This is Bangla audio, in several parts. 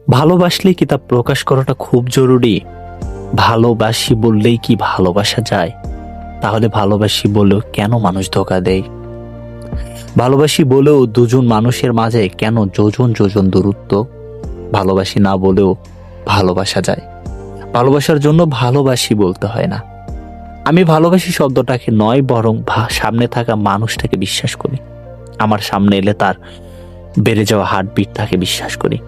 ভালোবাসলে কি তা প্রকাশ করাটা খুব জরুরি? ভালোবাসি বললেই কি ভালোবাসা যায়? তাহলে ভালোবাসি বলেও কেন মানুষ ধোঁকা দেয়? ভালোবাসি বলেও দুজন মানুষের মাঝে কেন যোজন যোজন দূরত্ব? ভালোবাসি না বলেও ভালোবাসা যায়। ভালোবাসার জন্য ভালোবাসি বলতে হয় না। আমি ভালোবাসি শব্দটাকে নয়, বরং সামনে থাকা মানুষটাকে বিশ্বাস করি। আমার সামনে এলে তার বেড়ে যাওয়া হার্টবিটটাকে বিশ্বাস করি।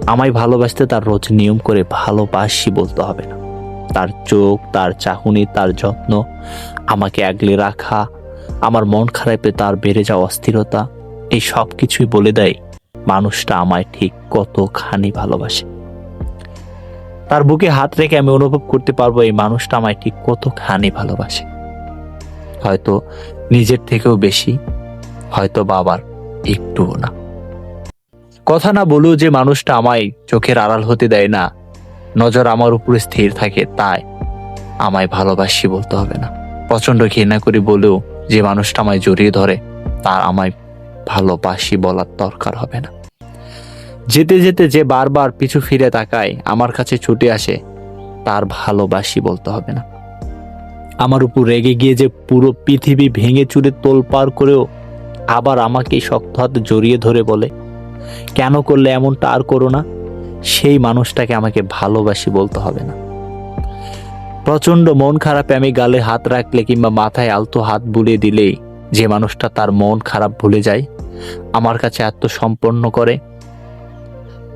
আমায় ভালোবাসতে তার রোজ নিয়ম করে ভালোবাসি বলতে হবে না। তার চোখ, তার চাহনি, তার যত্ন, আমাকে আগলে রাখা, আমার মন খারাপে তার বেড়ে যাওয়া অস্থিরতা, এই সব কিছুই বলে দেয় মানুষটা আমায় ঠিক কতখানি ভালোবাসে। তার বুকে হাত রেখে আমি অনুভব করতে পারবো এই মানুষটা আমায় ঠিক কতখানি ভালোবাসে। হয়তো নিজের থেকেও বেশি, হয়তো বাবার একটুও না। কথা না বলেও যে মানুষটা আমায় চোখের আড়াল হতে দেয় না, নজর আমার উপরে স্থির থাকে, তাই আমায় ভালোবাসি বলতে হবে না। প্রচন্ড ঘৃণা করি বলেও যে মানুষটা আমায় জড়িয়ে ধরে, তার আমায় ভালোবাসি বলার দরকার হবে না। যেতে যেতে যে বারবার পিছু ফিরে তাকায়, আমার কাছে ছুটে আসে, তার ভালোবাসি বলতে হবে না। আমার উপর রেগে গিয়ে যে পুরো পৃথিবী ভেঙে চুরে তোলপাড় করেও আবার আমাকে শক্ত হাতে জড়িয়ে ধরে বলে, কেন করলে এমনটা, আর করো না, সেই মানুষটাকে আমাকে ভালোবাসি বলতে হবে না। প্রচন্ড মন খারাপে আমি গালে হাত রাখলে কিংবা মাথায় আলতো হাত বুলিয়ে দিলেই যে মানুষটা তার মন খারাপ ভুলে যায়, আমার কাছে আত্মসম্পন্ন করে,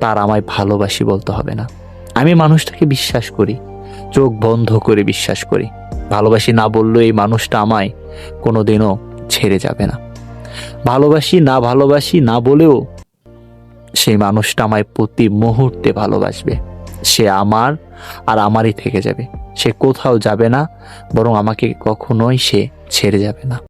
তার আমায় ভালোবাসি বলতে হবে না। আমি মানুষটাকে বিশ্বাস করি, চোখ বন্ধ করে বিশ্বাস করি। ভালোবাসি না বললেও এই মানুষটা আমায় কোনোদিনও ছেড়ে যাবে না। ভালোবাসি না বলেও সেই মানুষটা আমায় প্রতি মুহূর্তে ভালোবাসবে। সে আমার আর আমারই থেকে যাবে। সে কোথাও যাবে না, বরং আমাকে কখনোই সে ছেড়ে যাবে না।